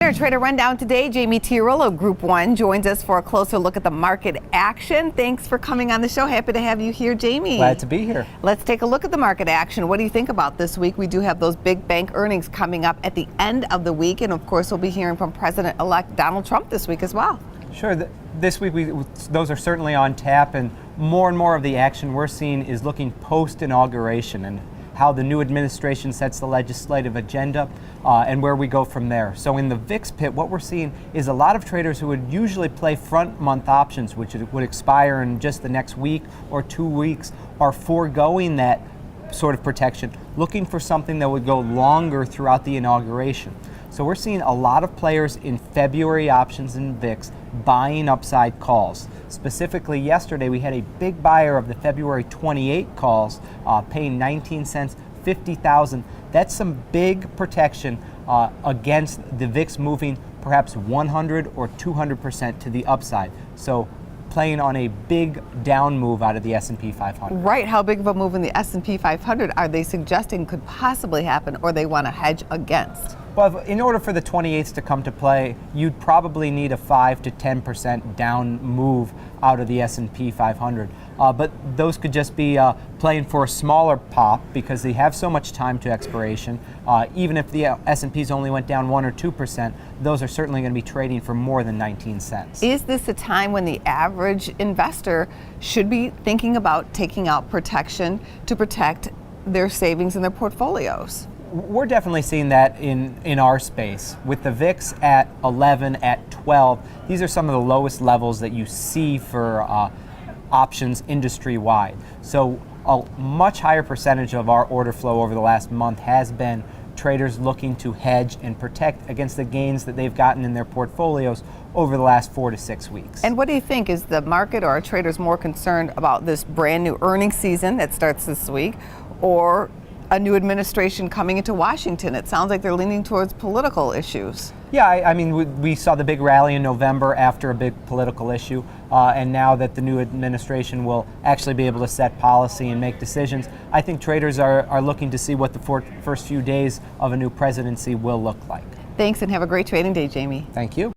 Our trader rundown today, Jamie Tyrrell of Group 1 joins us for a closer look at the market action. Thanks for coming on the show. Happy to have you here, Jamie. Glad to be here. Let's take a look at the market action. What do you think about this week? We do have those big bank earnings coming up at the end of the week, and of course we'll be hearing from President-elect Donald Trump this week as well. Sure. This week, those are certainly on tap, and more of the action we're seeing is looking post-inauguration and how the new administration sets the legislative agenda and where we go from there. So in the VIX pit, what we're seeing is a lot of traders who would usually play front month options, which would expire in just the next week or 2 weeks, are foregoing that sort of protection, looking for something that would go longer throughout the inauguration. So we're seeing a lot of players in February options in VIX buying upside calls. Specifically yesterday, we had a big buyer of the February 28 calls paying 19 cents, 50,000. That's some big protection against the VIX moving perhaps 100 or 200% to the upside. So playing on a big down move out of the S&P 500. Right. How big of a move in the S&P 500 are they suggesting could possibly happen, or they want to hedge against? Well, in order for the 28s to come to play, you'd probably need a 5 to 10% down move out of the S&P 500. But those could just be playing for a smaller pop because they have so much time to expiration. Even if the S&Ps only went down 1 or 2%, those are certainly going to be trading for more than 19 cents. Is this a time when the average investor should be thinking about taking out protection to protect their savings and their portfolios? We're definitely seeing that in our space. With the VIX at 11, at 12, these are some of the lowest levels that you see for options industry-wide. So a much higher percentage of our order flow over the last month has been traders looking to hedge and protect against the gains that they've gotten in their portfolios over the last 4 to 6 weeks. And what do you think? Is the market or are traders more concerned about this brand new earnings season that starts this week, or a new administration coming into Washington? It sounds like they're leaning towards political issues. Yeah, I mean, we saw the big rally in November after a big political issue, and now that the new administration will actually be able to set policy and make decisions, I think traders are looking to see what the first few days of a new presidency will look like. Thanks, and have a great trading day, Jamie. Thank you.